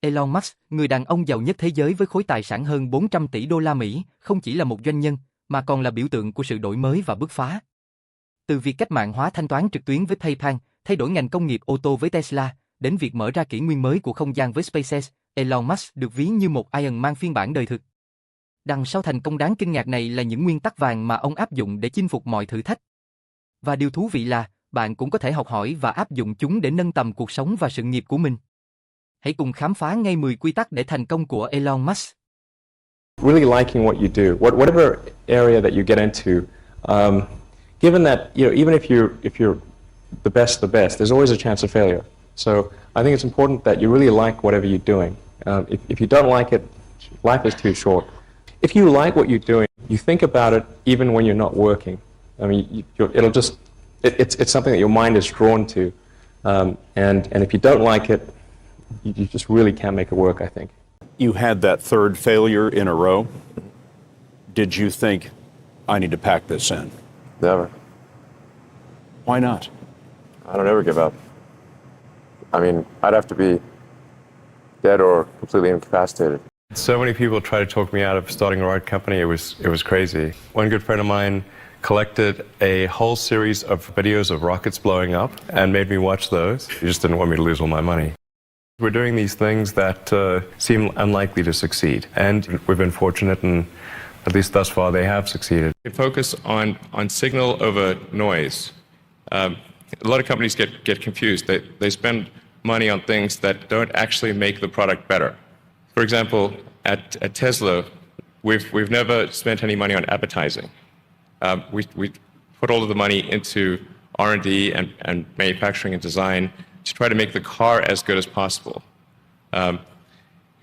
Elon Musk, người đàn ông giàu nhất thế giới với khối tài sản hơn 400 tỷ đô la Mỹ, không chỉ là một doanh nhân, mà còn là biểu tượng của sự đổi mới và bứt phá. Từ việc cách mạng hóa thanh toán trực tuyến với PayPal, thay đổi ngành công nghiệp ô tô với Tesla, đến việc mở ra kỷ nguyên mới của không gian với SpaceX, Elon Musk được ví như một Iron Man phiên bản đời thực. Đằng sau thành công đáng kinh ngạc này là những nguyên tắc vàng mà ông áp dụng để chinh phục mọi thử thách. Và điều thú vị là, bạn cũng có thể học hỏi và áp dụng chúng để nâng tầm cuộc sống và sự nghiệp của mình. Hãy cùng khám phá ngay 10 quy tắc để thành công của Elon Musk. Really liking what you do, whatever area that you get into, given that even if you're the best, there's always a chance of failure. So I think it's important that you really like whatever you're doing. If you don't like it, life is too short. If you like what you're doing, you think about it even when you're not working. I mean, it's something that your mind is drawn to, and if you don't like it, you just really can't make it work, I think. You had that third failure in a row. Did you think, I need to pack this in? Never. Why not? I don't ever give up. I mean, I'd have to be dead or completely incapacitated. So many people try to talk me out of starting a rocket company. It was crazy. One good friend of mine collected a whole series of videos of rockets blowing up and made me watch those. He just didn't want me to lose all my money. We're doing these things that seem unlikely to succeed, and we've been fortunate, and at least thus far they have succeeded. We focus on signal over noise. A lot of companies get confused. They spend money on things that don't actually make the product better. For example, at Tesla, we've never spent any money on advertising. We put all of the money into R&D and manufacturing and design to try to make the car as good as possible. I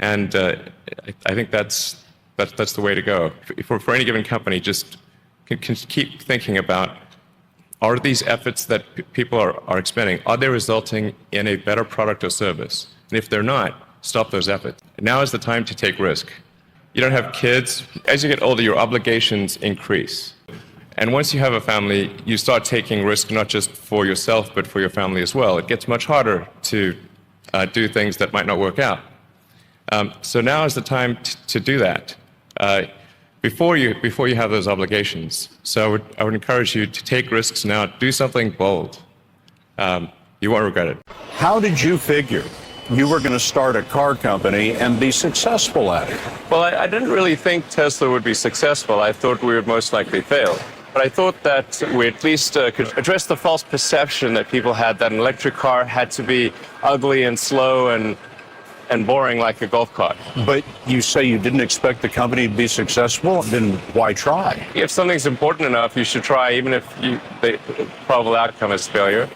think that's the way to go. For any given company, just can keep thinking about, are these efforts that people are expending, are they resulting in a better product or service? And if they're not, stop those efforts. Now is the time to take risk. You don't have kids. As you get older, your obligations increase. And once you have a family, you start taking risk not just for yourself, but for your family as well. It gets much harder to do things that might not work out. So now is the time to do that before you have those obligations. So I would encourage you to take risks now. Do something bold. You won't regret it. How did you figure you were going to start a car company and be successful at it? Well, I didn't really think Tesla would be successful. I thought we would most likely fail. But I thought that we at least could address the false perception that people had that an electric car had to be ugly and slow and boring like a golf cart. But you say you didn't expect the company to be successful, then why try? If something's important enough, you should try, even if the probable outcome is failure.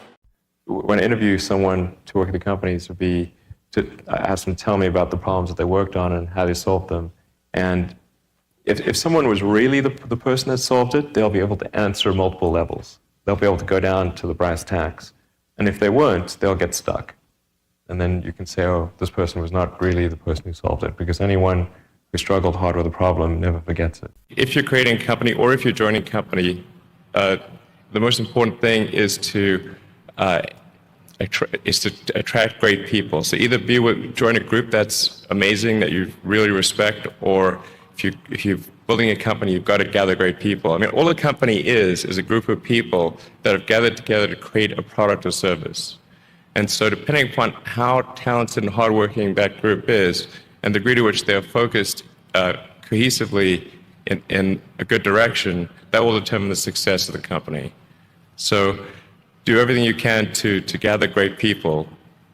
When I interview someone to work at the companies, would be to ask them to tell me about the problems that they worked on and how they solved them. And if someone was really the person that solved it, they'll be able to answer multiple levels. They'll be able to go down to the brass tacks. And if they weren't, they'll get stuck. And then you can say, oh, this person was not really the person who solved it, because anyone who struggled hard with a problem never forgets it. If you're creating a company or if you're joining a company, the most important thing is to attract great people. So either join a group that's amazing, that you really respect, or if you're building a company, you've got to gather great people. I mean, all a company is a group of people that have gathered together to create a product or service. And so depending upon how talented and hardworking that group is, and the degree to which they're focused cohesively in a good direction, that will determine the success of the company. So do everything you can to gather great people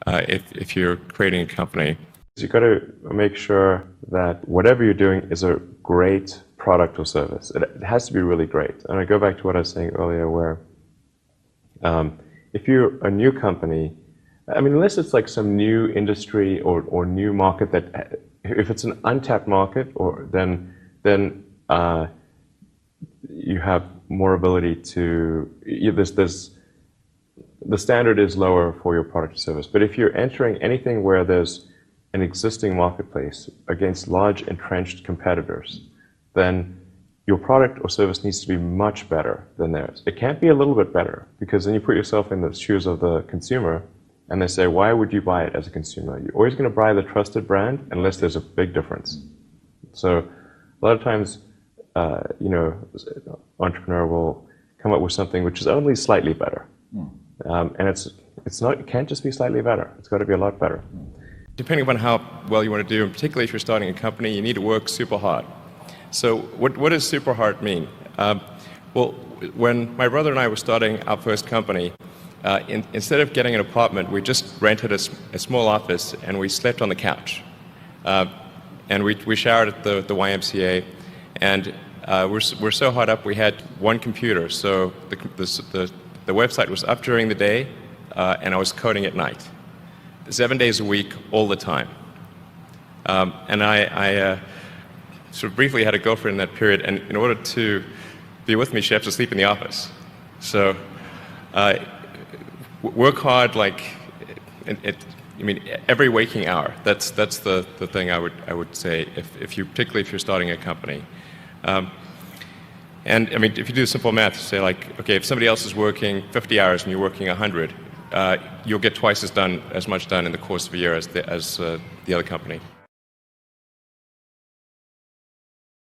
if you're creating a company. You've got to make sure that whatever you're doing is a great product or service. It has to be really great. And I go back to what I was saying earlier, where if you're a new company, I mean, unless it's like some new industry or new market that, if it's an untapped market, then you have more ability to, the standard is lower for your product or service. But if you're entering anything where there's an existing marketplace against large entrenched competitors, then your product or service needs to be much better than theirs. It can't be a little bit better, because then you put yourself in the shoes of the consumer, and they say, why would you buy it as a consumer? You're always going to buy the trusted brand unless there's a big difference. So a lot of times, entrepreneur will come up with something which is only slightly better. And it can't just be slightly better. It's got to be a lot better. Depending upon how well you want to do, and particularly if you're starting a company, you need to work super hard. So what does super hard mean? Well, when my brother and I were starting our first company, instead of getting an apartment, we just rented a small office and we slept on the couch. And we showered at the YMCA, and we're so hard up we had one computer, so the website was up during the day, and I was coding at night. 7 days a week, all the time. And I sort of briefly had a girlfriend in that period, and in order to be with me, she had to sleep in the office. So work hard, like, every waking hour. That's the thing I would say, particularly if you're starting a company. And I mean, if you do simple math, say like, okay, if somebody else is working 50 hours and you're working 100, you'll get twice as much done in the course of a year as the other company.